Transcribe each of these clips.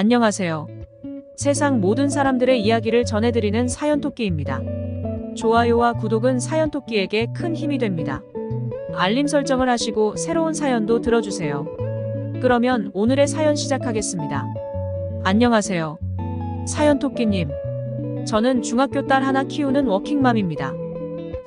안녕하세요. 세상 모든 사람들의 이야기를 전해드리는 사연토끼입니다. 좋아요와 구독은 사연토끼에게 큰 힘이 됩니다. 알림 설정을 하시고 새로운 사연도 들어주세요. 그러면 오늘의 사연 시작하겠습니다. 안녕하세요. 사연토끼님. 저는 중학교 딸 하나 키우는 워킹맘입니다.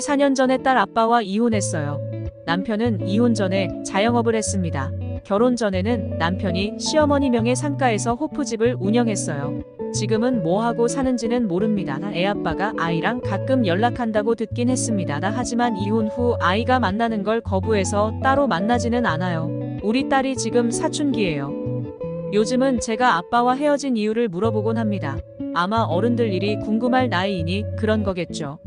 4년 전에 딸 아빠와 이혼했어요. 남편은 이혼 전에 자영업을 했습니다. 결혼 전에는 남편이 시어머니 명의 상가에서 호프집을 운영했어요. 지금은 뭐하고 사는지는 모릅니다. 애 아빠가 아이랑 가끔 연락한다고 듣긴 했습니다. 하지만 이혼 후 아이가 만나는 걸 거부해서 따로 만나지는 않아요. 우리 딸이 지금 사춘기예요. 요즘은 제가 아빠와 헤어진 이유를 물어보곤 합니다. 아마 어른들 일이 궁금할 나이이니 그런 거겠죠.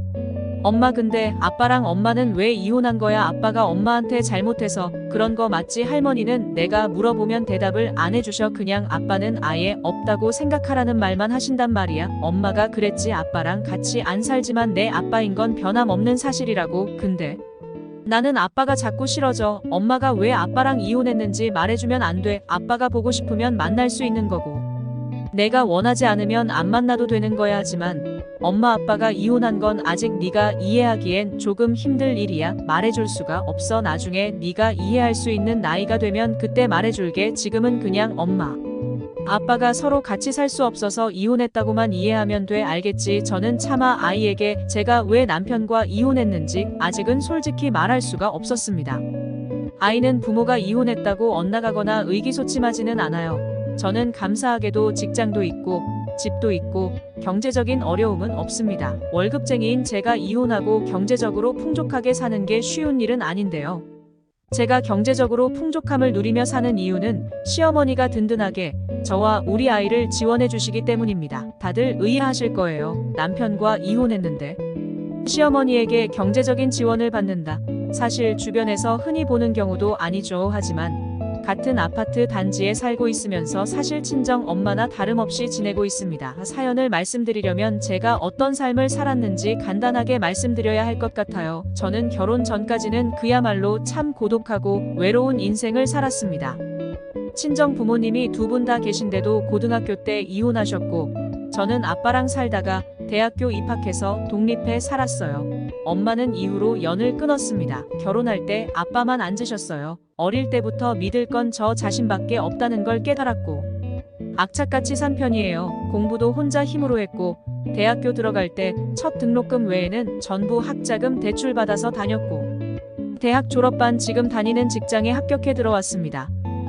엄마, 근데 아빠랑 엄마는 왜 이혼한 거야? 아빠가 엄마한테 잘못해서 그런 거 맞지? 할머니는 내가 물어보면 대답을 안 해주셔. 그냥 아빠는 아예 없다고 생각하라는 말만 하신단 말이야. 엄마가 그랬지. 아빠랑 같이 안 살지만 내 아빠인 건 변함없는 사실이라고. 근데 나는 아빠가 자꾸 싫어져. 엄마가 왜 아빠랑 이혼했는지 말해주면 안 돼? 아빠가 보고 싶으면 만날 수 있는 거고 내가 원하지 않으면 안 만나도 되는 거야. 하지만 엄마 아빠가 이혼한 건 아직 네가 이해하기엔 조금 힘들 일이야. 말해줄 수가 없어. 나중에 네가 이해할 수 있는 나이가 되면 그때 말해줄게. 지금은 그냥 엄마 아빠가 서로 같이 살 수 없어서 이혼했다고만 이해하면 돼. 알겠지? 저는 차마 아이에게 제가 왜 남편과 이혼했는지 아직은 솔직히 말할 수가 없었습니다. 아이는 부모가 이혼했다고 엇나가거나 의기소침하지는 않아요. 저는 감사하게도 직장도 있고 집도 있고 경제적인 어려움은 없습니다. 월급쟁이인 제가 이혼하고 경제적으로 풍족하게 사는 게 쉬운 일은 아닌데요. 제가 경제적으로 풍족함을 누리며 사는 이유는 시어머니가 든든하게 저와 우리 아이를 지원해 주시기 때문입니다. 다들 의아하실 거예요. 남편과 이혼했는데 시어머니에게 경제적인 지원을 받는다. 사실 주변에서 흔히 보는 경우도 아니죠. 하지만 같은 아파트 단지에 살고 있으면서 사실 친정 엄마나 다름없이 지내고 있습니다. 사연을 말씀드리려면 제가 어떤 삶을 살았는지 간단하게 말씀드려야 할 것 같아요. 저는 결혼 전까지는 그야말로 참 고독하고 외로운 인생을 살았습니다. 친정 부모님이 두 분 다 계신데도 고등학교 때 이혼하셨고 저는 아빠랑 살다가 대학교 입학해서 독립해 살았어요. 엄마는 이후로 연을 끊었습니다. 결혼할 때 아빠만 앉으셨어요. 어릴 때부터 믿을 건 저 자신밖에 없다는 걸 깨달았고 악착같이 산 편이에요. 공부도 혼자 힘으로 했고 대학교 들어갈 때 첫 등록금 외에는 전부 학자금 대출받아서 다녔고 대학 졸업반 지금 다니는 직장에 합격해 들어왔습니다.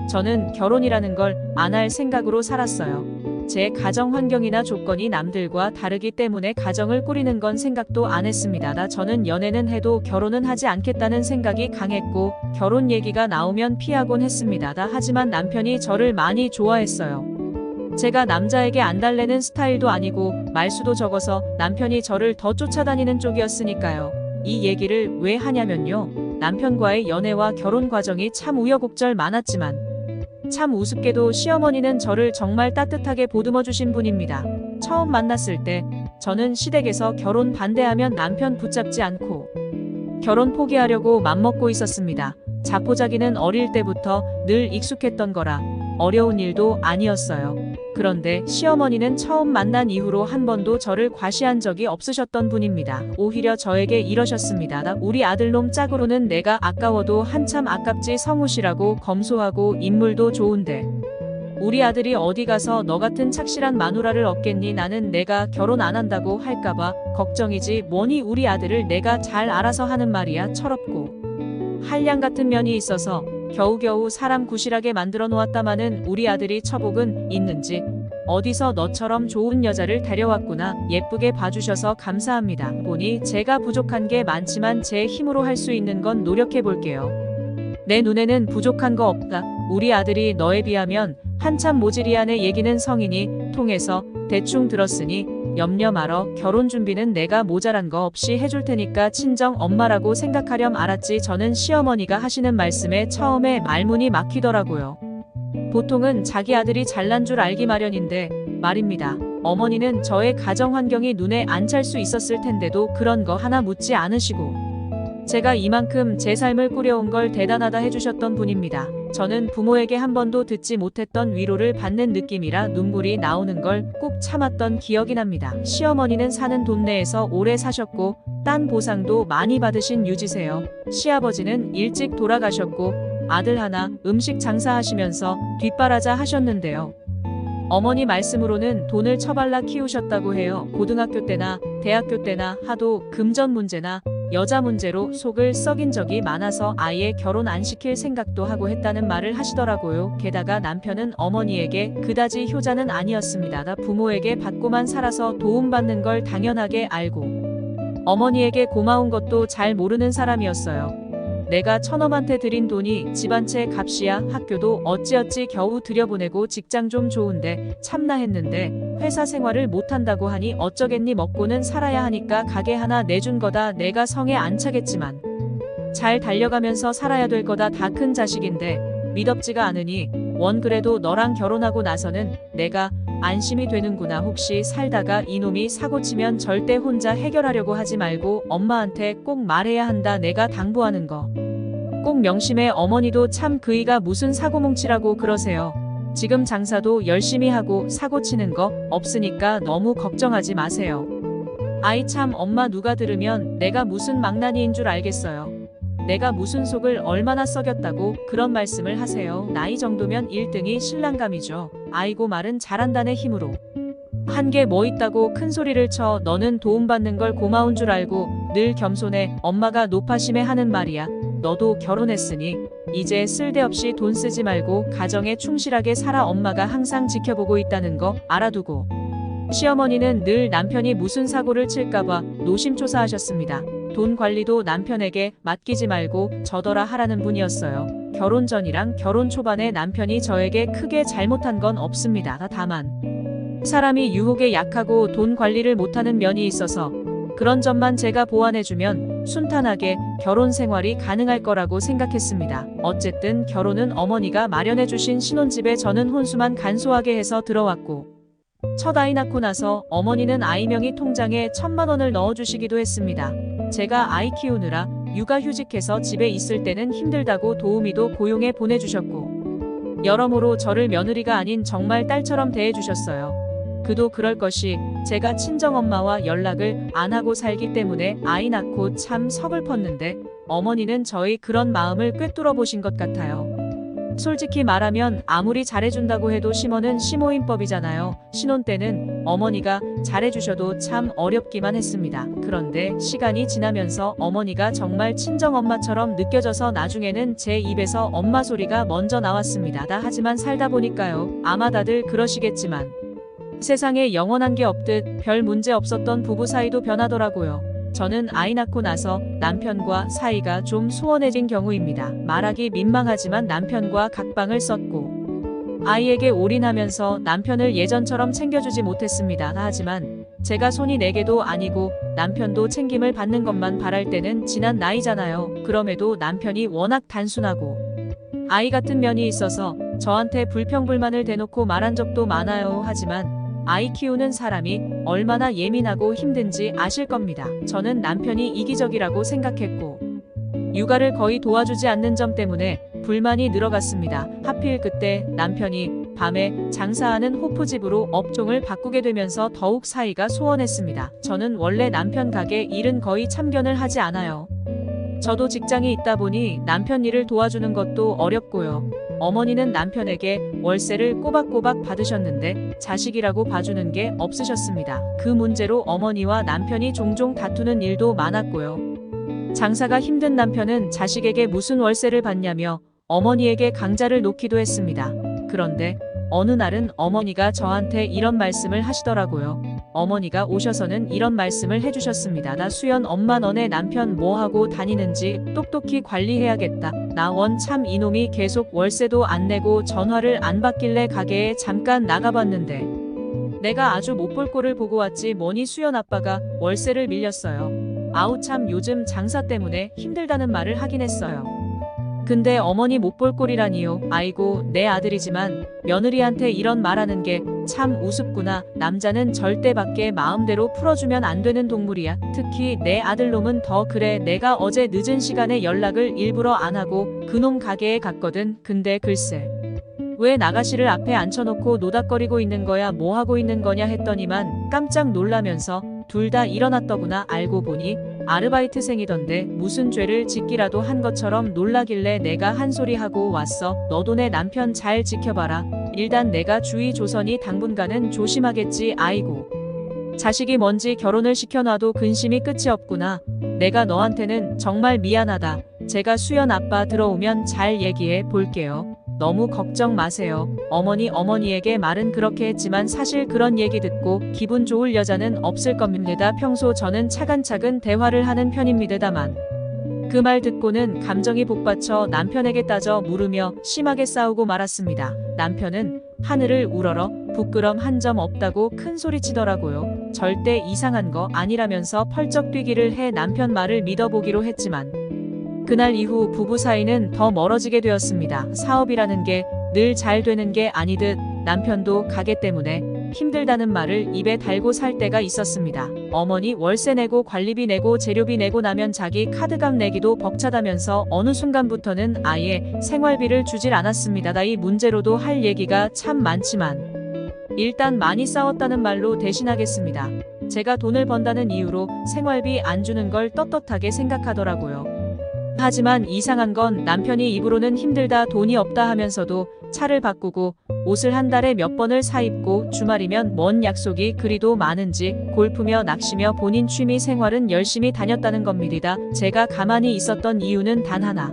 저는 결혼이라는 걸 안 할 생각으로 살았어요. 제 가정 환경이나 조건이 남들과 다르기 때문에 가정을 꾸리는 건 생각도 안 했습니다. 저는 연애는 해도 결혼은 하지 않겠다는 생각이 강했고 결혼 얘기가 나오면 피하곤 했습니다. 하지만 남편이 저를 많이 좋아했어요. 제가 남자에게 안달내는 스타일도 아니고 말수도 적어서 남편이 저를 더 쫓아다니는 쪽이었으니까요. 이 얘기를 왜 하냐면요. 남편과의 연애와 결혼 과정이 참 우여곡절 많았지만 참 우습게도 시어머니는 저를 정말 따뜻하게 보듬어 주신 분입니다. 처음 만났을 때 저는 시댁에서 결혼 반대하면 남편 붙잡지 않고 결혼 포기하려고 맘먹고 있었습니다. 자포자기는 어릴 때부터 늘 익숙했던 거라 어려운 일도 아니었어요. 그런데 시어머니는 처음 만난 이후로 한 번도 저를 과시한 적이 없으셨던 분입니다. 오히려 저에게 이러셨습니다. 우리 아들놈 짝으로는 내가 아까워도 한참 아깝지. 성우시라고 검소하고 인물도 좋은데 우리 아들이 어디 가서 너 같은 착실한 마누라를 얻겠니? 나는 내가 결혼 안 한다고 할까봐 걱정이지 뭐니. 우리 아들을 내가 잘 알아서 하는 말이야. 철없고 한량 같은 면이 있어서 겨우겨우 사람 구실하게 만들어 놓았다마는 우리 아들이 처복은 있는지 어디서 너처럼 좋은 여자를 데려왔구나. 예쁘게 봐주셔서 감사합니다. 보니 제가 부족한 게 많지만 제 힘으로 할 수 있는 건 노력해 볼게요. 내 눈에는 부족한 거 없다. 우리 아들이 너에 비하면 한참 모질이하네. 얘기는 성인이 통해서 대충 들었으니 염려 말어. 결혼 준비는 내가 모자란 거 없이 해줄 테니까 친정 엄마라고 생각하렴. 알았지? 저는 시어머니가 하시는 말씀에 처음에 말문이 막히더라고요. 보통은 자기 아들이 잘난 줄 알기 마련인데 말입니다. 어머니는 저의 가정 환경이 눈에 안 찰 수 있었을 텐데도 그런 거 하나 묻지 않으시고 제가 이만큼 제 삶을 꾸려온 걸 대단하다 해주셨던 분입니다. 저는 부모에게 한 번도 듣지 못했던 위로를 받는 느낌이라 눈물이 나오는 걸 꾹 참았던 기억이 납니다. 시어머니는 사는 동네에서 오래 사셨고 딴 보상도 많이 받으신 유지세요. 시아버지는 일찍 돌아가셨고 아들 하나 음식 장사하시면서 뒷바라자 하셨는데요. 어머니 말씀으로는 돈을 처발라 키우셨다고 해요. 고등학교 때나 대학교 때나 하도 금전 문제나 여자 문제로 속을 썩인 적이 많아서 아예 결혼 안 시킬 생각도 하고 했다는 말을 하시더라고요. 게다가 남편은 어머니에게 그다지 효자는 아니었습니다. 다 부모에게 받고만 살아서 도움받는 걸 당연하게 알고 어머니에게 고마운 것도 잘 모르는 사람이었어요. 내가 처놈한테 드린 돈이 집 한 채 값이야. 학교도 어찌어찌 겨우 들여보내고 직장 좀 좋은데 참나 했는데 회사 생활을 못한다고 하니 어쩌겠니. 먹고는 살아야 하니까 가게 하나 내준 거다. 내가 성에 안 차겠지만 잘 달려가면서 살아야 될 거다. 다 큰 자식인데 미덥지가 않으니 원 그래도 너랑 결혼하고 나서는 내가 안심이 되는구나. 혹시 살다가 이놈이 사고치면 절대 혼자 해결하려고 하지 말고 엄마한테 꼭 말해야 한다. 내가 당부하는 거 꼭 명심해. 어머니도 참 그이가 무슨 사고뭉치라고 그러세요. 지금 장사도 열심히 하고 사고치는 거 없으니까 너무 걱정하지 마세요. 아이 참 엄마 누가 들으면 내가 무슨 망나니인 줄 알겠어요. 내가 무슨 속을 얼마나 썩였다고 그런 말씀을 하세요. 나이 정도면 1등이 신랑감이죠. 아이고 말은 잘한다네 힘으로. 한 게 뭐 있다고 큰 소리를 쳐. 너는 도움받는 걸 고마운 줄 알고 늘 겸손해. 엄마가 노파심에 하는 말이야. 너도 결혼했으니 이제 쓸데없이 돈 쓰지 말고 가정에 충실하게 살아. 엄마가 항상 지켜보고 있다는 거 알아두고. 시어머니는 늘 남편이 무슨 사고를 칠까봐 노심초사하셨습니다. 돈 관리도 남편에게 맡기지 말고 저더라 하라는 분이었어요. 결혼 전이랑 결혼 초반에 남편이 저에게 크게 잘못한 건 없습니다. 다만 사람이 유혹에 약하고 돈 관리를 못하는 면이 있어서 그런 점만 제가 보완해주면 순탄하게 결혼 생활이 가능할 거라고 생각했습니다. 어쨌든 결혼은 어머니가 마련해주신 신혼집에 저는 혼수만 간소하게 해서 들어왔고 첫 아이 낳고 나서 어머니는 아이 명의 통장에 1,000만 원을 넣어주시기도 했습니다. 제가 아이 키우느라 육아휴직해서 집에 있을 때는 힘들다고 도우미도 고용해 보내주셨고 여러모로 저를 며느리가 아닌 정말 딸처럼 대해주셨어요. 그도 그럴 것이 제가 친정엄마와 연락을 안 하고 살기 때문에 아이 낳고 참 서글펐는데 어머니는 저의 그런 마음을 꿰뚫어 보신 것 같아요. 솔직히 말하면 아무리 잘해준다고 해도 시모는 시모임법이잖아요. 신혼 때는 어머니가 잘해주셔도 참 어렵기만 했습니다. 그런데 시간이 지나면서 어머니가 정말 친정엄마처럼 느껴져서 나중에는 제 입에서 엄마 소리가 먼저 나왔습니다. 하지만 살다 보니까요. 아마 다들 그러시겠지만 세상에 영원한 게 없듯 별 문제 없었던 부부 사이도 변하더라고요. 저는 아이 낳고 나서 남편과 사이가 좀 소원해진 경우입니다. 말하기 민망하지만 남편과 각방을 썼고 아이에게 올인하면서 남편을 예전처럼 챙겨주지 못했습니다. 하지만 제가 손이 4개도 아니고 남편도 챙김을 받는 것만 바랄 때는 지난 나이잖아요. 그럼에도 남편이 워낙 단순하고 아이 같은 면이 있어서 저한테 불평불만을 대놓고 말한 적도 많아요. 하지만 아이 키우는 사람이 얼마나 예민하고 힘든지 아실 겁니다. 저는 남편이 이기적이라고 생각했고 육아를 거의 도와주지 않는 점 때문에 불만이 늘어갔습니다. 하필 그때 남편이 밤에 장사하는 호프집으로 업종을 바꾸게 되면서 더욱 사이가 소원했습니다. 저는 원래 남편 가게 일은 거의 참견을 하지 않아요. 저도 직장이 있다 보니 남편 일을 도와주는 것도 어렵고요. 어머니는 남편에게 월세를 꼬박꼬박 받으셨는데 자식이라고 봐주는 게 없으셨습니다. 그 문제로 어머니와 남편이 종종 다투는 일도 많았고요. 장사가 힘든 남편은 자식에게 무슨 월세를 받냐며 어머니에게 강자를 놓기도 했습니다. 그런데 어느 날은 어머니가 저한테 이런 말씀을 하시더라고요. 어머니가 오셔서는 이런 말씀을 해주셨습니다. 나 수연 엄마 너네 남편 뭐하고 다니는지 똑똑히 관리해야겠다. 나 원 참 이놈이 계속 월세도 안 내고 전화를 안 받길래 가게에 잠깐 나가봤는데 내가 아주 못 볼 꼴을 보고 왔지 뭐니 수연 아빠가 월세를 밀렸어요. 아우 참 요즘 장사 때문에 힘들다는 말을 하긴 했어요. 근데 어머니 못 볼 꼴이라니요. 아이고, 내 아들이지만 며느리한테 이런 말하는 게 참 우습구나. 남자는 절대 밖에 마음대로 풀어주면 안 되는 동물이야. 특히 내 아들놈은 더 그래. 내가 어제 늦은 시간에 연락을 일부러 안 하고 그놈 가게에 갔거든. 근데 글쎄, 왜 나가시를 앞에 앉혀놓고 노닥거리고 있는 거야, 뭐 하고 있는 거냐 했더니만 깜짝 놀라면서 둘 다 일어났더구나. 알고 보니 아르바이트생이던데 무슨 죄를 짓기라도 한 것처럼 놀라길래 내가 한 소리 하고 왔어. 너도 내 남편 잘 지켜봐라. 일단 내가 주의 조선이 당분간은 조심하겠지. 아이고, 자식이 뭔지 결혼을 시켜놔도 근심이 끝이 없구나. 내가 너한테는 정말 미안하다. 제가 수연 아빠 들어오면 잘 얘기해 볼게요. 너무 걱정 마세요. 어머니에게 말은 그렇게 했지만 사실 그런 얘기 듣고 기분 좋을 여자는 없을 겁니다. 평소 저는 차근차근 대화를 하는 편입니다만 그 말 듣고는 감정이 복받쳐 남편에게 따져 물으며 심하게 싸우고 말았습니다. 남편은 하늘을 우러러 부끄럼 한 점 없다고 큰 소리치더라고요. 절대 이상한 거 아니라면서 펄쩍 뛰기를 해 남편 말을 믿어보기로 했지만 그날 이후 부부 사이는 더 멀어지게 되었습니다. 사업이라는 게 늘 잘 되는 게 아니듯 남편도 가게 때문에 힘들다는 말을 입에 달고 살 때가 있었습니다. 어머니 월세 내고 관리비 내고 재료비 내고 나면 자기 카드값 내기도 벅차다면서 어느 순간부터는 아예 생활비를 주질 않았습니다. 이 문제로도 할 얘기가 참 많지만 일단 많이 싸웠다는 말로 대신하겠습니다. 제가 돈을 번다는 이유로 생활비 안 주는 걸 떳떳하게 생각하더라고요. 하지만 이상한 건 남편이 입으로는 힘들다 돈이 없다 하면서도 차를 바꾸고 옷을 한 달에 몇 번을 사입고 주말이면 뭔 약속이 그리도 많은지 골프며 낚시며 본인 취미 생활은 열심히 다녔다는 겁니다. 제가 가만히 있었던 이유는 단 하나.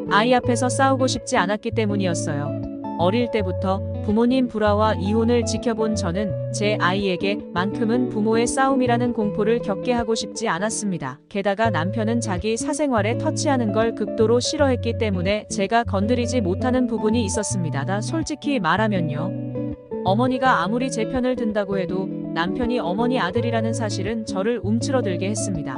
아이 앞에서 싸우고 싶지 않았기 때문이었어요. 어릴 때부터 부모님 불화와 이혼을 지켜본 저는 제 아이에게 만큼은 부모의 싸움이라는 공포를 겪게 하고 싶지 않았습니다. 게다가 남편은 자기 사생활에 터치하는 걸 극도로 싫어했기 때문에 제가 건드리지 못하는 부분이 있었습니다. 솔직히 말하면요. 어머니가 아무리 제 편을 든다고 해도 남편이 어머니 아들이라는 사실은 저를 움츠러들게 했습니다.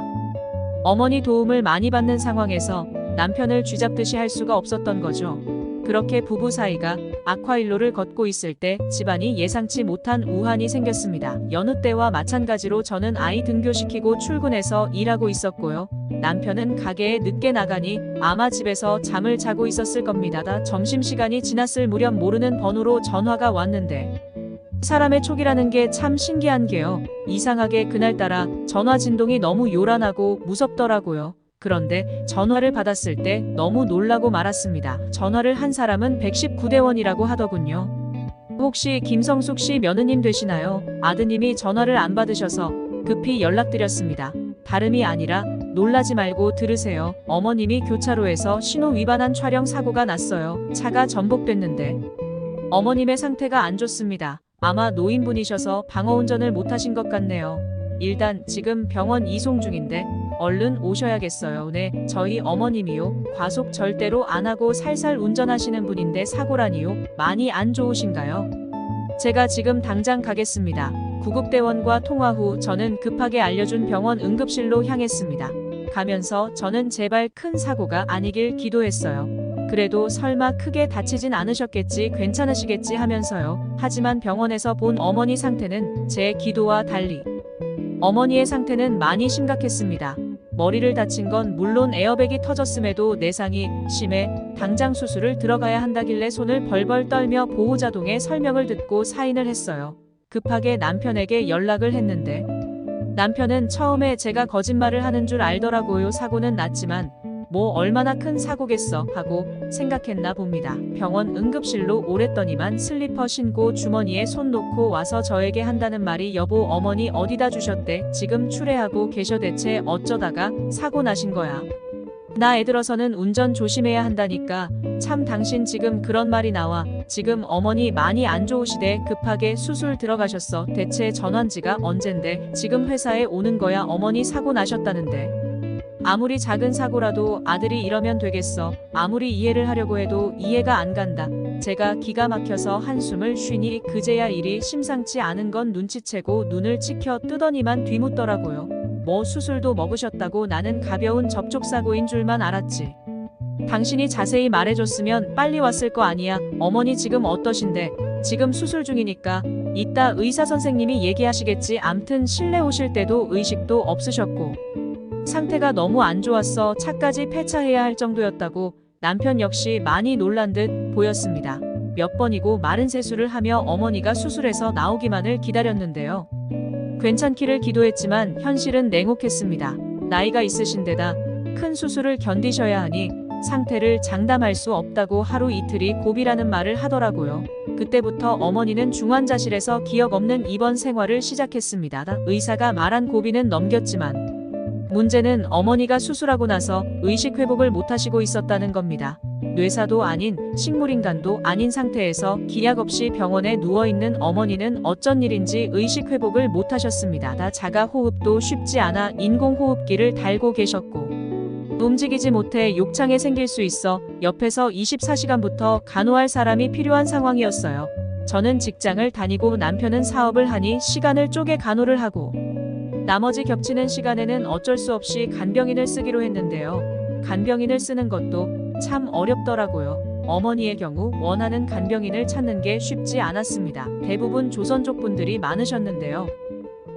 어머니 도움을 많이 받는 상황에서 남편을 쥐잡듯이 할 수가 없었던 거죠. 그렇게 부부 사이가 악화일로를 걷고 있을 때 집안이 예상치 못한 우환이 생겼습니다. 여느 때와 마찬가지로 저는 아이 등교시키고 출근해서 일하고 있었고요. 남편은 가게에 늦게 나가니 아마 집에서 잠을 자고 있었을 겁니다. 점심시간이 지났을 무렵 모르는 번호로 전화가 왔는데 사람의 촉이라는 게 참 신기한 게요. 이상하게 그날따라 전화 진동이 너무 요란하고 무섭더라고요. 그런데 전화를 받았을 때 너무 놀라고 말았습니다. 전화를 한 사람은 119대원이라고 하더군요. 혹시 김성숙 씨 며느님 되시나요? 아드님이 전화를 안 받으셔서 급히 연락드렸습니다. 다름이 아니라 놀라지 말고 들으세요. 어머님이 교차로에서 신호 위반한 촬영 사고가 났어요. 차가 전복됐는데 어머님의 상태가 안 좋습니다. 아마 노인분이셔서 방어운전을 못하신 것 같네요. 일단 지금 병원 이송 중인데 얼른 오셔야겠어요. 네, 저희 어머님이요. 과속 절대로 안 하고 살살 운전하시는 분인데 사고라니요. 많이 안 좋으신가요? 제가 지금 당장 가겠습니다. 구급대원과 통화 후 저는 급하게 알려준 병원 응급실로 향했습니다. 가면서 저는 제발 큰 사고가 아니길 기도했어요. 그래도 설마 크게 다치진 않으셨겠지, 괜찮으시겠지 하면서요. 하지만 병원에서 본 어머니 상태는 제 기도와 달리 어머니의 상태는 많이 심각했습니다. 머리를 다친 건 물론 에어백이 터졌음에도 내상이 심해 당장 수술을 들어가야 한다길래 손을 벌벌 떨며 보호자동의 설명을 듣고 사인을 했어요. 급하게 남편에게 연락을 했는데 남편은 처음에 제가 거짓말을 하는 줄 알더라고요. 사고는 났지만 뭐 얼마나 큰 사고겠어 하고 생각했나 봅니다. 병원 응급실로 오랬더니만 슬리퍼 신고 주머니에 손 놓고 와서 저에게 한다는 말이 여보 어머니 어디다 주셨대? 지금 추레하고 계셔. 대체 어쩌다가 사고 나신 거야? 나 애 들어서는 운전 조심해야 한다니까. 참 당신 지금 그런 말이 나와. 지금 어머니 많이 안 좋으시대. 급하게 수술 들어가셨어. 대체 전환지가 언젠데 지금 회사에 오는 거야? 어머니 사고 나셨다는데. 아무리 작은 사고라도 아들이 이러면 되겠어. 아무리 이해를 하려고 해도 이해가 안 간다. 제가 기가 막혀서 한숨을 쉬니 그제야 일이 심상치 않은 건 눈치채고 눈을 치켜 뜨더니만 뒤묻더라고요. 뭐 수술도 먹으셨다고. 나는 가벼운 접촉사고인 줄만 알았지. 당신이 자세히 말해줬으면 빨리 왔을 거 아니야. 어머니 지금 어떠신데? 지금 수술 중이니까 이따 의사 선생님이 얘기하시겠지. 암튼 실내 오실 때도 의식도 없으셨고 상태가 너무 안 좋았어. 차까지 폐차해야 할 정도였다고 남편 역시 많이 놀란 듯 보였습니다. 몇 번이고 마른 세수를 하며 어머니가 수술해서 나오기만을 기다렸는데요. 괜찮기를 기도했지만 현실은 냉혹했습니다. 나이가 있으신데다 큰 수술을 견디셔야 하니 상태를 장담할 수 없다고 하루 이틀이 고비라는 말을 하더라고요. 그때부터 어머니는 중환자실에서 기억 없는 입원 생활을 시작했습니다. 의사가 말한 고비는 넘겼지만 문제는 어머니가 수술하고 나서 의식 회복을 못하시고 있었다는 겁니다. 뇌사도 아닌 식물인간도 아닌 상태에서 기약 없이 병원에 누워있는 어머니는 어쩐 일인지 의식 회복을 못하셨습니다. 자가 호흡도 쉽지 않아 인공호흡기를 달고 계셨고 움직이지 못해 욕창에 생길 수 있어 옆에서 24시간부터 간호할 사람이 필요한 상황이었어요. 저는 직장을 다니고 남편은 사업을 하니 시간을 쪼개 간호를 하고 나머지 겹치는 시간에는 어쩔 수 없이 간병인을 쓰기로 했는데요. 간병인을 쓰는 것도 참 어렵더라고요. 어머니의 경우 원하는 간병인을 찾는 게 쉽지 않았습니다. 대부분 조선족 분들이 많으셨는데요.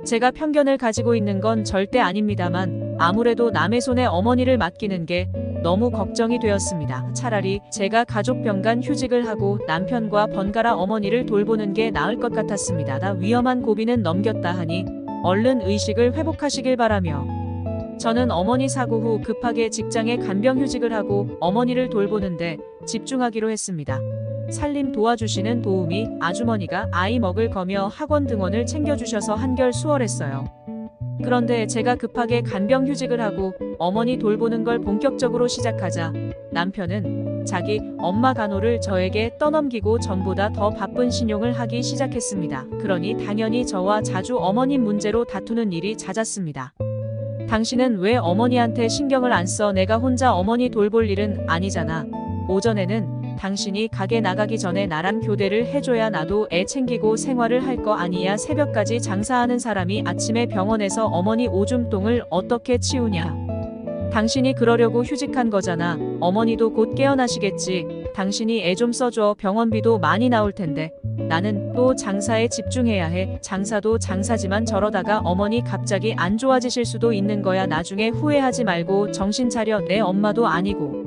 제가 편견을 가지고 있는 건 절대 아닙니다만 아무래도 남의 손에 어머니를 맡기는 게 너무 걱정이 되었습니다. 차라리 제가 가족병간 휴직을 하고 남편과 번갈아 어머니를 돌보는 게 나을 것 같았습니다. 위험한 고비는 넘겼다 하니 얼른 의식을 회복하시길 바라며 저는 어머니 사고 후 급하게 직장에 간병휴직을 하고 어머니를 돌보는데 집중하기로 했습니다. 살림 도와주시는 도우미 아주머니가 아이 먹을 거며 학원 등원을 챙겨주셔서 한결 수월했어요. 그런데 제가 급하게 간병휴직을 하고 어머니 돌보는 걸 본격적으로 시작하자 남편은 자기 엄마 간호를 저에게 떠넘기고 전보다 더 바쁜 신용을 하기 시작했습니다. 그러니 당연히 저와 자주 어머니 문제로 다투는 일이 잦았습니다. 당신은 왜 어머니한테 신경을 안 써? 내가 혼자 어머니 돌볼 일은 아니잖아. 오전에는 당신이 가게 나가기 전에 나랑 교대를 해줘야 나도 애 챙기고 생활을 할 거 아니야. 새벽까지 장사하는 사람이 아침에 병원에서 어머니 오줌똥을 어떻게 치우냐. 당신이 그러려고 휴직한 거잖아. 어머니도 곧 깨어나시겠지. 당신이 애 좀 써줘. 병원비도 많이 나올 텐데. 나는 또 장사에 집중해야 해. 장사도 장사지만 저러다가 어머니 갑자기 안 좋아지실 수도 있는 거야. 나중에 후회하지 말고 정신 차려. 내 엄마도 아니고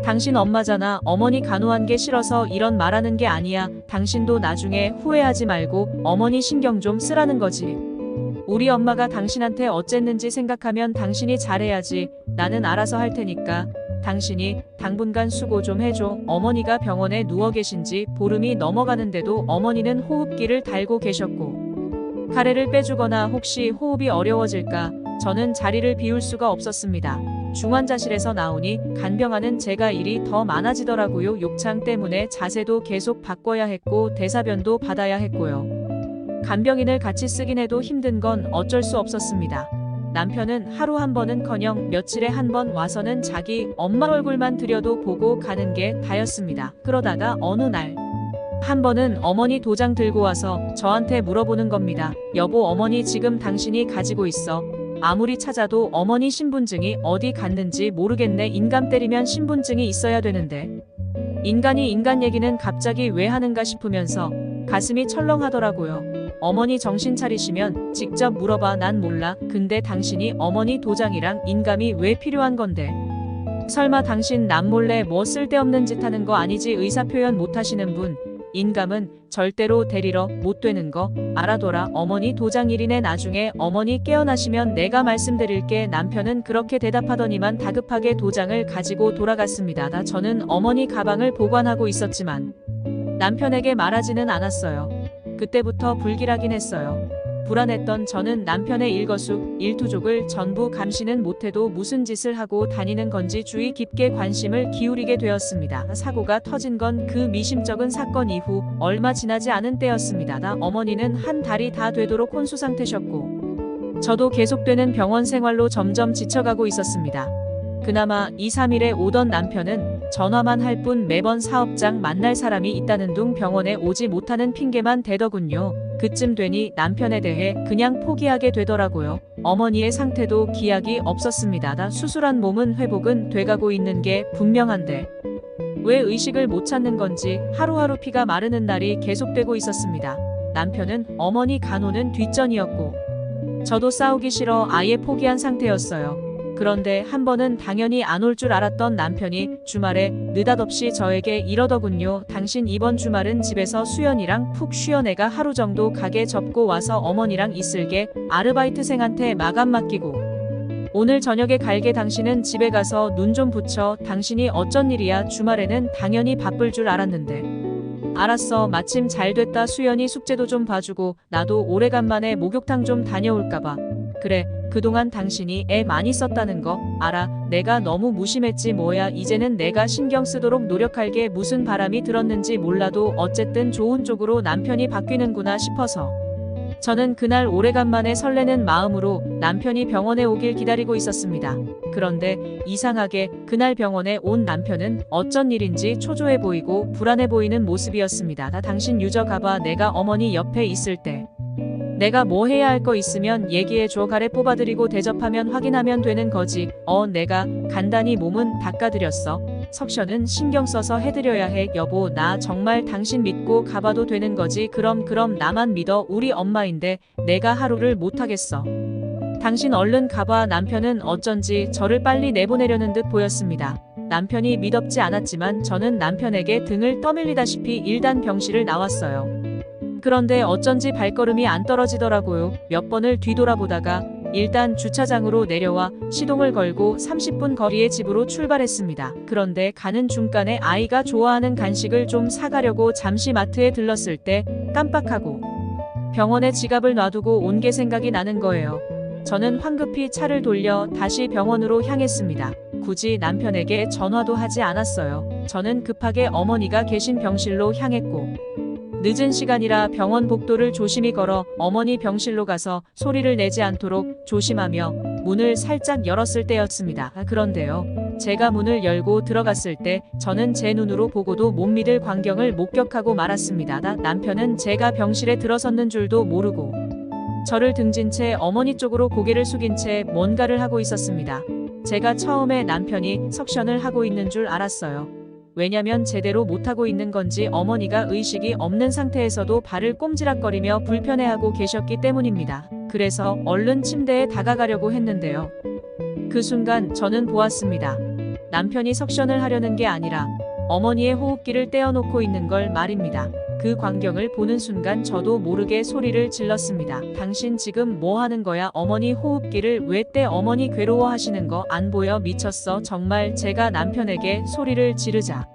당신 엄마잖아. 어머니 간호한 게 싫어서 이런 말하는 게 아니야. 당신도 나중에 후회하지 말고 어머니 신경 좀 쓰라는 거지. 우리 엄마가 당신한테 어쨌는지 생각하면 당신이 잘해야지. 나는 알아서 할 테니까 당신이 당분간 수고 좀 해줘. 어머니가 병원에 누워 계신 지 보름이 넘어가는데도 어머니는 호흡기를 달고 계셨고 가래를 빼주거나 혹시 호흡이 어려워질까 저는 자리를 비울 수가 없었습니다. 중환자실에서 나오니 간병하는 제가 일이 더 많아지더라고요. 욕창 때문에 자세도 계속 바꿔야 했고 대사변도 받아야 했고요. 간병인을 같이 쓰긴 해도 힘든 건 어쩔 수 없었습니다. 남편은 하루 한 번은커녕 며칠에 한 번 와서는 자기 엄마 얼굴만 들여도 보고 가는 게 다였습니다. 그러다가 어느 날 한 번은 어머니 도장 들고 와서 저한테 물어보는 겁니다. 여보, 어머니 지금 당신이 가지고 있어. 아무리 찾아도 어머니 신분증이 어디 갔는지 모르겠네. 인감 때리면 신분증이 있어야 되는데 인간이 인간 얘기는 갑자기 왜 하는가 싶으면서 가슴이 철렁하더라고요. 어머니 정신 차리시면 직접 물어봐. 난 몰라. 근데 당신이 어머니 도장이랑 인감이 왜 필요한 건데? 설마 당신 남몰래 뭐 쓸데없는 짓 하는 거 아니지? 의사 표현 못 하시는 분 인감은 절대로 데리러 못 되는 거 알아둬라. 어머니 도장일이네. 나중에 어머니 깨어나시면 내가 말씀드릴게. 남편은 그렇게 대답하더니만 다급하게 도장을 가지고 돌아갔습니다. 저는 어머니 가방을 보관하고 있었지만 남편에게 말하지는 않았어요. 그때부터 불길하긴 했어요. 불안했던 저는 남편의 일거수일투족을 전부 감시는 못해도 무슨 짓을 하고 다니는 건지 주의 깊게 관심을 기울이게 되었습니다. 사고가 터진 건 그 미심쩍은 사건 이후 얼마 지나지 않은 때였습니다. 어머니는 한 달이 다 되도록 혼수 상태셨고 저도 계속되는 병원 생활로 점점 지쳐가고 있었습니다. 그나마 2, 3일에 오던 남편은 전화만 할 뿐 매번 사업장 만날 사람이 있다는 둥 병원에 오지 못하는 핑계만 대더군요. 그쯤 되니 남편에 대해 그냥 포기하게 되더라고요. 어머니의 상태도 기약이 없었습니다. 수술한 몸은 회복은 돼가고 있는 게 분명한데 왜 의식을 못 찾는 건지 하루하루 피가 마르는 날이 계속되고 있었습니다. 남편은 어머니 간호는 뒷전이었고 저도 싸우기 싫어 아예 포기한 상태였어요. 그런데 한 번은 당연히 안 올 줄 알았던 남편이 주말에 느닷없이 저에게 이러더군요. 당신 이번 주말은 집에서 수연이랑 푹 쉬어. 내가 하루 정도 가게 접고 와서 어머니랑 있을게. 아르바이트생한테 마감 맡기고 오늘 저녁에 갈게. 당신은 집에 가서 눈 좀 붙여. 당신이 어쩐 일이야. 주말에는 당연히 바쁠 줄 알았는데. 알았어. 마침 잘 됐다. 수연이 숙제도 좀 봐주고 나도 오래간만에 목욕탕 좀 다녀올까봐. 그래. 그동안 당신이 애 많이 썼다는 거 알아. 내가 너무 무심했지 뭐야. 이제는 내가 신경 쓰도록 노력할게. 무슨 바람이 들었는지 몰라도 어쨌든 좋은 쪽으로 남편이 바뀌는구나 싶어서 저는 그날 오래간만에 설레는 마음으로 남편이 병원에 오길 기다리고 있었습니다. 그런데 이상하게 그날 병원에 온 남편은 어쩐 일인지 초조해 보이고 불안해 보이는 모습이었습니다. 당신 유저 가봐. 내가 어머니 옆에 있을 때 내가 뭐 해야 할 거 있으면 얘기해줘. 가래 뽑아드리고 대접하면 확인하면 되는 거지. 내가 간단히 몸은 닦아드렸어. 석션은 신경 써서 해드려야 해. 여보, 나 정말 당신 믿고 가봐도 되는 거지. 그럼 나만 믿어. 우리 엄마인데 내가 하루를 못하겠어. 당신 얼른 가봐. 남편은 어쩐지 저를 빨리 내보내려는 듯 보였습니다. 남편이 미덥지 않았지만 저는 남편에게 등을 떠밀리다시피 일단 병실을 나왔어요. 그런데 어쩐지 발걸음이 안 떨어지더라고요. 몇 번을 뒤돌아보다가 일단 주차장으로 내려와 시동을 걸고 30분 거리의 집으로 출발했습니다. 그런데 가는 중간에 아이가 좋아하는 간식을 좀 사가려고 잠시 마트에 들렀을 때 깜빡하고 병원에 지갑을 놔두고 온 게 생각이 나는 거예요. 저는 황급히 차를 돌려 다시 병원으로 향했습니다. 굳이 남편에게 전화도 하지 않았어요. 저는 급하게 어머니가 계신 병실로 향했고 늦은 시간이라 병원 복도를 조심히 걸어 어머니 병실로 가서 소리를 내지 않도록 조심하며 문을 살짝 열었을 때였습니다. 그런데요. 제가 문을 열고 들어갔을 때 저는 제 눈으로 보고도 못 믿을 광경을 목격하고 말았습니다. 남편은 제가 병실에 들어섰는 줄도 모르고 저를 등진 채 어머니 쪽으로 고개를 숙인 채 뭔가를 하고 있었습니다. 제가 처음에 남편이 석션을 하고 있는 줄 알았어요. 왜냐면 제대로 못하고 있는 건지 어머니가 의식이 없는 상태에서도 발을 꼼지락거리며 불편해하고 계셨기 때문입니다. 그래서 얼른 침대에 다가가려고 했는데요. 그 순간 저는 보았습니다. 남편이 석션을 하려는 게 아니라 어머니의 호흡기를 떼어놓고 있는 걸 말입니다. 그 광경을 보는 순간 저도 모르게 소리를 질렀습니다. 당신 지금 뭐 하는 거야? 어머니 호흡기를 왜 떼? 어머니 괴로워하시는 거 안 보여? 미쳤어? 정말. 제가 남편에게 소리를 지르자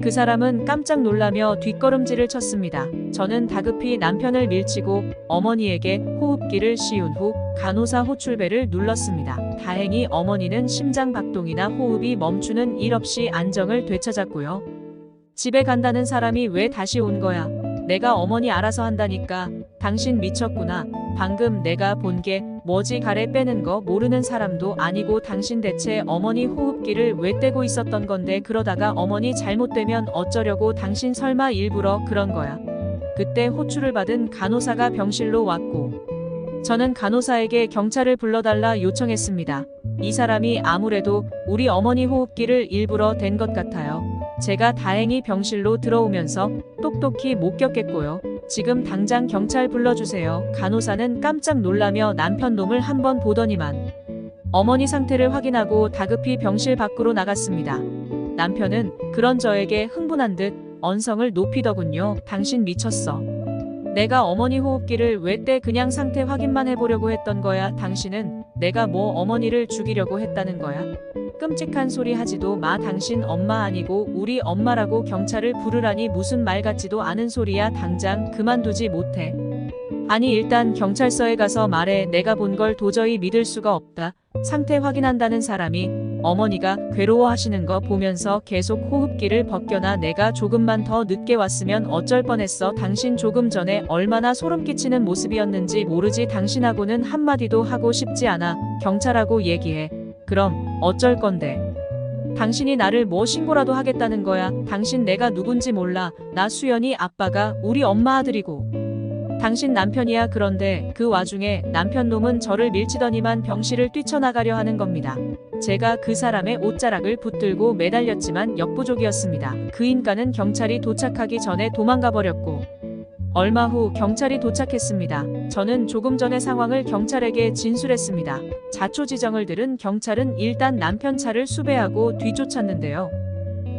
그 사람은 깜짝 놀라며 뒷걸음질을 쳤습니다. 저는 다급히 남편을 밀치고 어머니에게 호흡기를 씌운 후 간호사 호출벨을 눌렀습니다. 다행히 어머니는 심장 박동이나 호흡이 멈추는 일 없이 안정을 되찾았고요. 집에 간다는 사람이 왜 다시 온 거야? 내가 어머니 알아서 한다니까. 당신 미쳤구나. 방금 내가 본 게 뭐지? 가래 빼는 거 모르는 사람도 아니고 당신 대체 어머니 호흡기를 왜 떼고 있었던 건데. 그러다가 어머니 잘못되면 어쩌려고. 당신 설마 일부러 그런 거야? 그때 호출을 받은 간호사가 병실로 왔고 저는 간호사에게 경찰을 불러달라 요청했습니다. 이 사람이 아무래도 우리 어머니 호흡기를 일부러 댄 것 같아요. 제가 다행히 병실로 들어오면서 똑똑히 목격했고요. 지금 당장 경찰 불러주세요. 간호사는 깜짝 놀라며 남편 놈을 한번 보더니만 어머니 상태를 확인하고 다급히 병실 밖으로 나갔습니다. 남편은 그런 저에게 흥분한 듯 언성을 높이더군요. 당신 미쳤어. 내가 어머니 호흡기를 왜 떼? 그냥 상태 확인만 해보려고 했던 거야. 당신은 내가 뭐 어머니를 죽이려고 했다는 거야? 끔찍한 소리 하지도 마. 당신 엄마 아니고 우리 엄마라고 경찰을 부르라니 무슨 말 같지도 않은 소리야. 당장 그만두지 못해. 아니 일단 경찰서에 가서 말해. 내가 본 걸 도저히 믿을 수가 없다. 상태 확인한다는 사람이 어머니가 괴로워하시는 거 보면서 계속 호흡기를 벗겨놔. 내가 조금만 더 늦게 왔으면 어쩔 뻔했어. 당신 조금 전에 얼마나 소름 끼치는 모습이었는지 모르지. 당신하고는 한마디도 하고 싶지 않아. 경찰하고 얘기해. 그럼 어쩔 건데? 당신이 나를 뭐 신고라도 하겠다는 거야. 당신 내가 누군지 몰라. 나 수연이 아빠가 우리 엄마 아들이고 당신 남편이야. 그런데 그 와중에 남편 놈은 저를 밀치더니만 병실을 뛰쳐나가려 하는 겁니다. 제가 그 사람의 옷자락을 붙들고 매달렸지만 역부족이었습니다. 그 인간은 경찰이 도착하기 전에 도망가 버렸고 얼마 후 경찰이 도착했습니다. 저는 조금 전의 상황을 경찰에게 진술했습니다. 자초지정을 들은 경찰은 일단 남편 차를 수배하고 뒤쫓았는데요.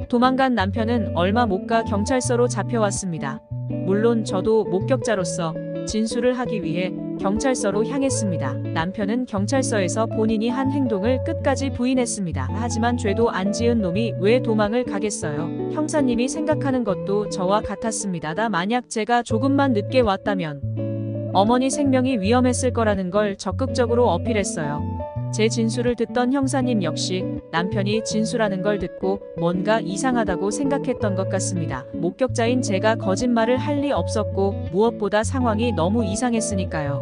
도망간 남편은 얼마 못 가 경찰서로 잡혀왔습니다. 물론 저도 목격자로서 진술을 하기 위해 경찰서로 향했습니다. 남편은 경찰서에서 본인이 한 행동을 끝까지 부인했습니다. 하지만 죄도 안 지은 놈이 왜 도망을 가겠어요? 형사님이 생각하는 것도 저와 같았습니다. 만약 제가 조금만 늦게 왔다면 어머니 생명이 위험했을 거라는 걸 적극적으로 어필했어요. 제 진술을 듣던 형사님 역시 남편이 진술하는 걸 듣고 뭔가 이상하다고 생각했던 것 같습니다. 목격자인 제가 거짓말을 할 리 없었고 무엇보다 상황이 너무 이상했으니까요.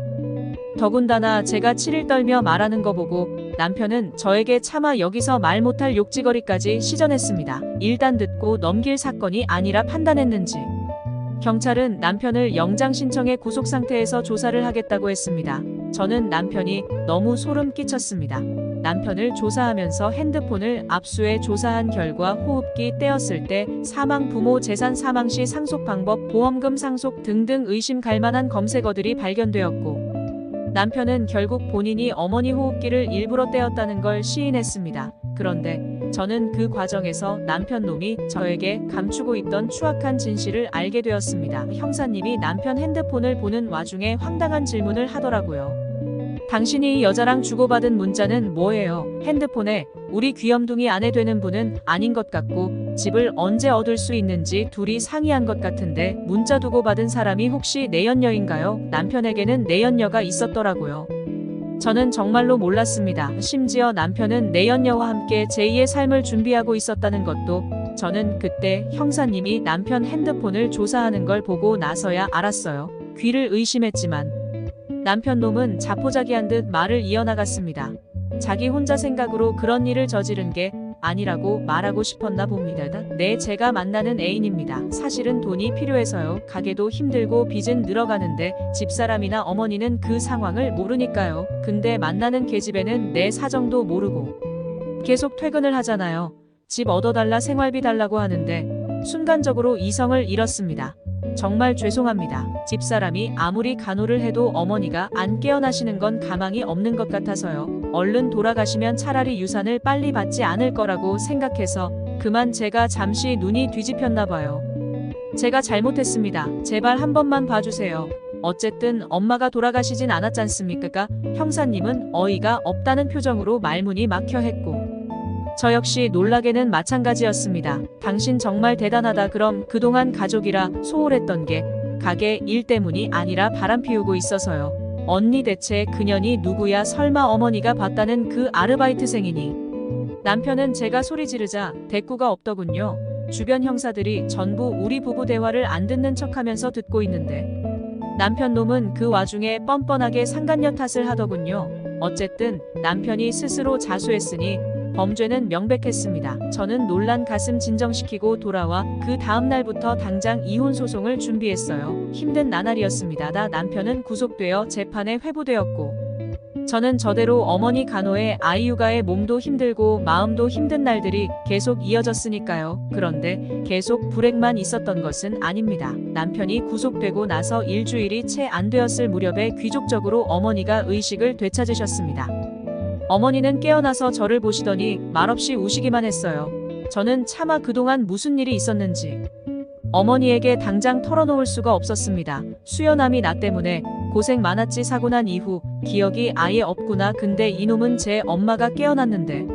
더군다나 제가 치를 떨며 말하는 거 보고 남편은 저에게 차마 여기서 말 못할 욕지거리까지 시전했습니다. 일단 듣고 넘길 사건이 아니라 판단했는지. 경찰은 남편을 영장 신청해 구속 상태에서 조사를 하겠다고 했습니다. 저는 남편이 너무 소름 끼쳤습니다. 남편을 조사하면서 핸드폰을 압수해 조사한 결과 호흡기 떼었을 때 사망 부모 재산 사망 시 상속 방법 보험금 상속 등등 의심 갈 만한 검색어들이 발견되었고 남편은 결국 본인이 어머니 호흡기를 일부러 떼었다는 걸 시인했습니다. 그런데 저는 그 과정에서 남편 놈이 저에게 감추고 있던 추악한 진실을 알게 되었습니다. 형사님이 남편 핸드폰을 보는 와중에 황당한 질문을 하더라고요. 당신이 이 여자랑 주고받은 문자는 뭐예요? 핸드폰에 우리 귀염둥이 아내 되는 분은 아닌 것 같고 집을 언제 얻을 수 있는지 둘이 상의한 것 같은데 문자 두고 받은 사람이 혹시 내연녀인가요? 남편에게는 내연녀가 있었더라고요. 저는 정말로 몰랐습니다. 심지어 남편은 내연녀와 함께 제2의 삶을 준비하고 있었다는 것도 저는 그때 형사님이 남편 핸드폰을 조사하는 걸 보고 나서야 알았어요. 귀를 의심했지만 남편 놈은 자포자기한 듯 말을 이어나갔습니다. 자기 혼자 생각으로 그런 일을 저지른 게 아니라고 말하고 싶었나 봅니다. 네, 제가 만나는 애인입니다. 사실은 돈이 필요해서요. 가게도 힘들고 빚은 늘어가는데 집사람이나 어머니는 그 상황을 모르니까요. 근데 만나는 계집애는 내 사정도 모르고 계속 퇴근을 하잖아요. 집 얻어달라 생활비 달라고 하는데 순간적으로 이성을 잃었습니다. 정말 죄송합니다. 집사람이 아무리 간호를 해도 어머니가 안 깨어나시는 건 가망이 없는 것 같아서요. 얼른 돌아가시면 차라리 유산을 빨리 받지 않을 거라고 생각해서 그만 제가 잠시 눈이 뒤집혔나 봐요. 제가 잘못했습니다. 제발 한 번만 봐주세요. 어쨌든 엄마가 돌아가시진 않았잖습니까? 형사님은 어이가 없다는 표정으로 말문이 막혀 했고 저 역시 놀라게는 마찬가지였습니다. 당신 정말 대단하다. 그럼 그동안 가족이라 소홀했던 게 가게 일 때문이 아니라 바람 피우고 있어서요. 언니 대체 그년이 누구야? 설마 어머니가 봤다는 그 아르바이트생이니? 남편은 제가 소리 지르자 대꾸가 없더군요. 주변 형사들이 전부 우리 부부 대화를 안 듣는 척하면서 듣고 있는데 남편 놈은 그 와중에 뻔뻔하게 상간녀 탓을 하더군요. 어쨌든 남편이 스스로 자수했으니 범죄는 명백했습니다. 저는 놀란 가슴 진정시키고 돌아와 그 다음 날부터 당장 이혼 소송을 준비했어요. 힘든 나날이었습니다. 남편은 구속되어 재판에 회부되었고 저는 저대로 어머니 간호에 아이 육아에 몸도 힘들고 마음도 힘든 날들이 계속 이어졌으니까요. 그런데 계속 불행만 있었던 것은 아닙니다. 남편이 구속되고 나서 일주일이 채 안 되었을 무렵에 귀족적으로 어머니가 의식을 되찾으셨습니다. 어머니는 깨어나서 저를 보시더니 말없이 우시기만 했어요. 저는 차마 그동안 무슨 일이 있었는지 어머니에게 당장 털어놓을 수가 없었습니다. 수연함이 나 때문에 고생 많았지. 사고 난 이후 기억이 아예 없구나. 근데 이놈은 제 엄마가 깨어났는데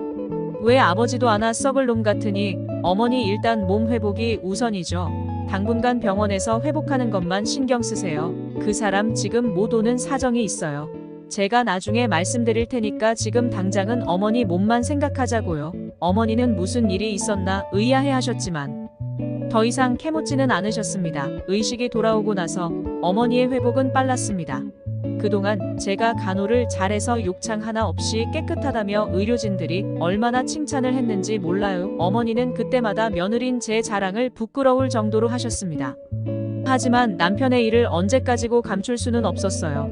왜 아버지도 안 와? 썩을 놈 같으니. 어머니 일단 몸 회복이 우선이죠. 당분간 병원에서 회복하는 것만 신경 쓰세요. 그 사람 지금 못 오는 사정이 있어요. 제가 나중에 말씀드릴 테니까 지금 당장은 어머니 몸만 생각하자고요. 어머니는 무슨 일이 있었나 의아해 하셨지만 더 이상 캐묻지는 않으셨습니다. 의식이 돌아오고 나서 어머니의 회복은 빨랐습니다. 그동안 제가 간호를 잘해서 욕창 하나 없이 깨끗하다며 의료진들이 얼마나 칭찬을 했는지 몰라요. 어머니는 그때마다 며느린 제 자랑을 부끄러울 정도로 하셨습니다. 하지만 남편의 일을 언제까지고 감출 수는 없었어요.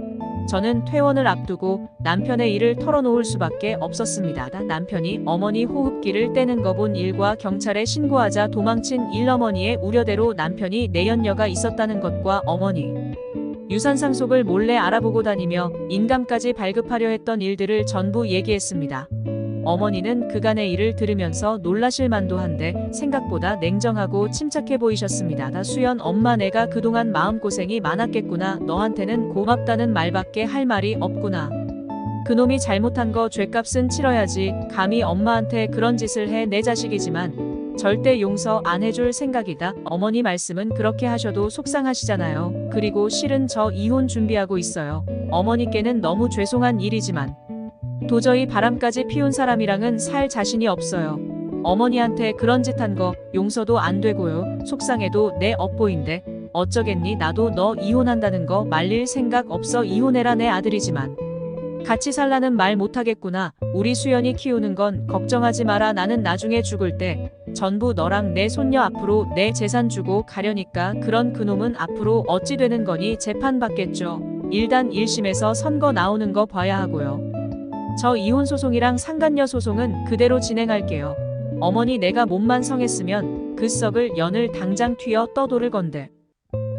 저는 퇴원을 앞두고 남편의 일을 털어놓을 수밖에 없었습니다. 남편이 어머니 호흡기를 떼는 거 본 일과 경찰에 신고하자 도망친 일어머니의 우려대로 남편이 내연녀가 있었다는 것과 어머니 유산 상속을 몰래 알아보고 다니며 인감까지 발급하려 했던 일들을 전부 얘기했습니다. 어머니는 그간의 일을 들으면서 놀라실 만도 한데 생각보다 냉정하고 침착해 보이셨습니다. 수연 엄마, 내가 그동안 마음고생이 많았겠구나. 너한테는 고맙다는 말밖에 할 말이 없구나. 그놈이 잘못한 거 죗값은 치러야지. 감히 엄마한테 그런 짓을 해. 내 자식이지만 절대 용서 안 해줄 생각이다. 어머니 말씀은 그렇게 하셔도 속상하시잖아요. 그리고 실은 저 이혼 준비하고 있어요. 어머니께는 너무 죄송한 일이지만 도저히 바람까지 피운 사람이랑은 살 자신이 없어요. 어머니한테 그런 짓 한 거 용서도 안 되고요. 속상해도 내 업보인데 어쩌겠니. 나도 너 이혼한다는 거 말릴 생각 없어. 이혼해라. 내 아들이지만 같이 살라는 말 못하겠구나. 우리 수연이 키우는 건 걱정하지 마라. 나는 나중에 죽을 때 전부 너랑 내 손녀 앞으로 내 재산 주고 가려니까. 그런 그놈은 앞으로 어찌 되는 거니. 재판받겠죠. 1단 1심에서 선거 나오는 거 봐야 하고요. 저 이혼 소송이랑 상간녀 소송은 그대로 진행할게요. 어머니, 내가 몸만 성했으면 그 썩을 연을 당장 튀어 떠도를 건데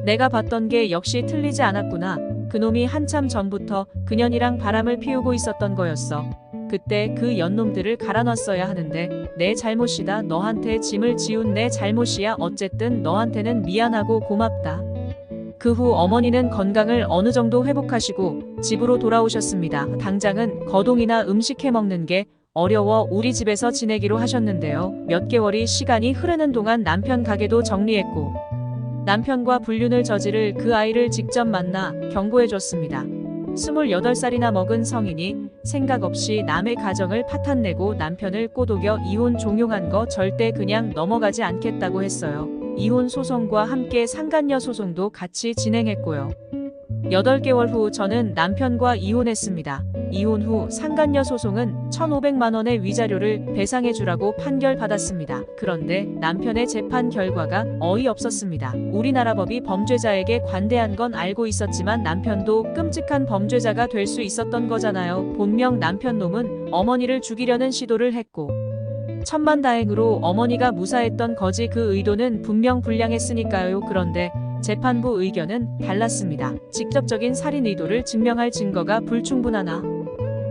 내가 봤던 게 역시 틀리지 않았구나. 그놈이 한참 전부터 그년이랑 바람을 피우고 있었던 거였어. 그때 그 연놈들을 갈아놨어야 하는데 내 잘못이다. 너한테 짐을 지운 내 잘못이야. 어쨌든 너한테는 미안하고 고맙다. 그 후 어머니는 건강을 어느 정도 회복하시고 집으로 돌아오셨습니다. 당장은 거동이나 음식 해먹는 게 어려워 우리 집에서 지내기로 하셨는데요. 몇 개월이 시간이 흐르는 동안 남편 가게도 정리했고 남편과 불륜을 저지를 그 아이를 직접 만나 경고해줬습니다. 28살이나 먹은 성인이 생각 없이 남의 가정을 파탄내고 남편을 꼬독여 이혼 종용한 거 절대 그냥 넘어가지 않겠다고 했어요. 이혼 소송과 함께 상간녀 소송도 같이 진행했고요. 8개월 후 저는 남편과 이혼했습니다. 이혼 후 상간녀 소송은 1,500만 원의 위자료를 배상해주라고 판결받았습니다. 그런데 남편의 재판 결과가 어이없었습니다. 우리나라 법이 범죄자에게 관대한 건 알고 있었지만 남편도 끔찍한 범죄자가 될 수 있었던 거잖아요. 본명 남편 놈은 어머니를 죽이려는 시도를 했고 천만다행으로 어머니가 무사했던 거지. 그 의도는 분명 불량했으니까요. 그런데 재판부 의견은 달랐습니다. 직접적인 살인 의도를 증명할 증거가 불충분하나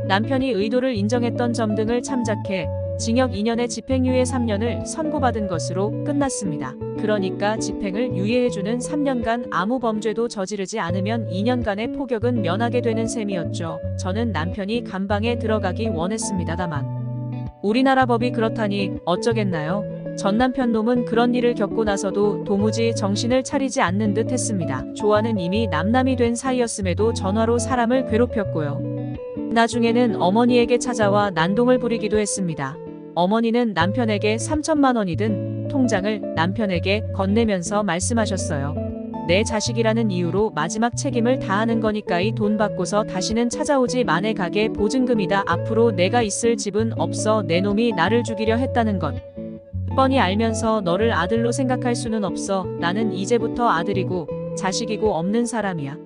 남편이 의도를 인정했던 점 등을 참작해 징역 2년에 집행유예 3년을 선고받은 것으로 끝났습니다. 그러니까 집행을 유예해주는 3년간 아무 범죄도 저지르지 않으면 2년간의 포격은 면하게 되는 셈이었죠. 저는 남편이 감방에 들어가기 원했습니다. 다만 우리나라 법이 그렇다니 어쩌겠나요? 전 남편 놈은 그런 일을 겪고 나서도 도무지 정신을 차리지 않는 듯 했습니다. 조아는 이미 남남이 된 사이였음에도 전화로 사람을 괴롭혔고요. 나중에는 어머니에게 찾아와 난동을 부리기도 했습니다. 어머니는 남편에게 3천만 원이든 통장을 남편에게 건네면서 말씀하셨어요. 내 자식이라는 이유로 마지막 책임을 다하는 거니까 이 돈 받고서 다시는 찾아오지 마. 내 가게 보증금이다. 앞으로 내가 있을 집은 없어. 내 놈이 나를 죽이려 했다는 것 뻔히 알면서 너를 아들로 생각할 수는 없어. 나는 이제부터 아들이고 자식이고 없는 사람이야.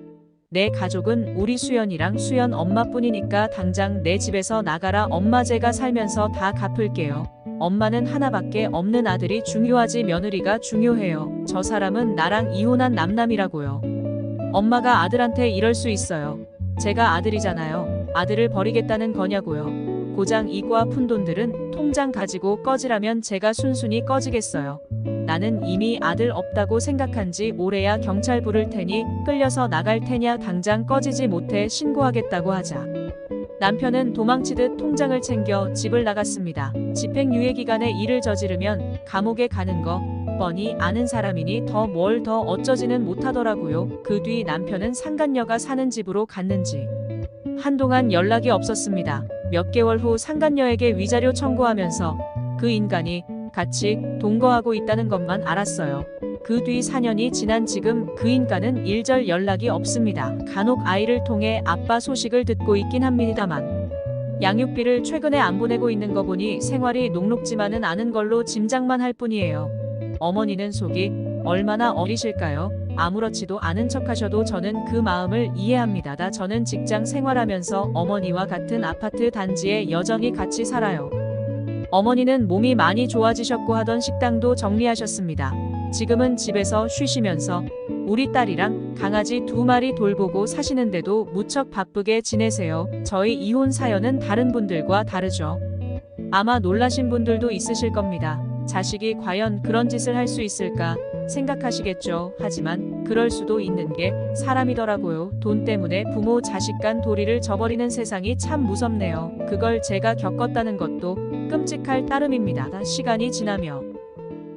내 가족은 우리 수연이랑 수연 엄마뿐이니까 당장 내 집에서 나가라. 엄마, 제가 살면서 다 갚을게요. 엄마는 하나밖에 없는 아들이 중요하지 며느리가 중요해요. 저 사람은 나랑 이혼한 남남이라고요. 엄마가 아들한테 이럴 수 있어요. 제가 아들이잖아요. 아들을 버리겠다는 거냐고요. 고장 이과 푼돈들은 통장 가지고 꺼지라면 제가 순순히 꺼지겠어요. 나는 이미 아들 없다고 생각한 지 오래야. 경찰 부를 테니 끌려서 나갈 테냐. 당장 꺼지지 못해 신고하겠다고 하자 남편은 도망치듯 통장을 챙겨 집을 나갔습니다. 집행유예 기간에 일을 저지르면 감옥에 가는 거 뻔히 아는 사람이니 뭘 더 어쩌지는 못하더라고요. 그 뒤 남편은 상간녀가 사는 집으로 갔는지 한동안 연락이 없었습니다. 몇 개월 후 상간녀에게 위자료 청구하면서 그 인간이 같이 동거하고 있다는 것만 알았어요. 그 뒤 4년이 지난 지금 그 인간은 일절 연락이 없습니다. 간혹 아이를 통해 아빠 소식을 듣고 있긴 합니다만 양육비를 최근에 안 보내고 있는 거 보니 생활이 녹록지만은 않은 걸로 짐작만 할 뿐이에요. 어머니는 속이 얼마나 어리실까요? 아무렇지도 않은 척하셔도 저는 그 마음을 이해합니다. 저는 직장 생활하면서 어머니와 같은 아파트 단지에 여전히 같이 살아요. 어머니는 몸이 많이 좋아지셨고 하던 식당도 정리하셨습니다. 지금은 집에서 쉬시면서 우리 딸이랑 강아지 2마리 돌보고 사시는데도 무척 바쁘게 지내세요. 저희 이혼 사연은 다른 분들과 다르죠. 아마 놀라신 분들도 있으실 겁니다. 자식이 과연 그런 짓을 할 수 있을까 생각하시겠죠. 하지만 그럴 수도 있는 게 사람이더라고요. 돈 때문에 부모 자식 간 도리를 저버리는 세상이 참 무섭네요. 그걸 제가 겪었다는 것도 끔찍할 따름입니다. 시간이 지나며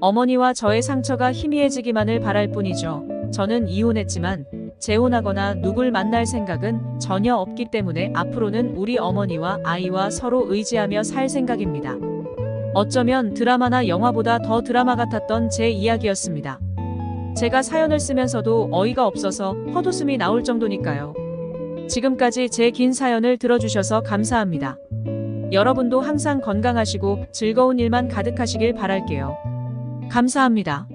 어머니와 저의 상처가 희미해지기만을 바랄 뿐이죠. 저는 이혼했지만 재혼하거나 누굴 만날 생각은 전혀 없기 때문에 앞으로는 우리 어머니와 아이와 서로 의지하며 살 생각입니다. 어쩌면 드라마나 영화보다 더 드라마 같았던 제 이야기였습니다. 제가 사연을 쓰면서도 어이가 없어서 헛웃음이 나올 정도니까요. 지금까지 제 긴 사연을 들어주셔서 감사합니다. 여러분도 항상 건강하시고 즐거운 일만 가득하시길 바랄게요. 감사합니다.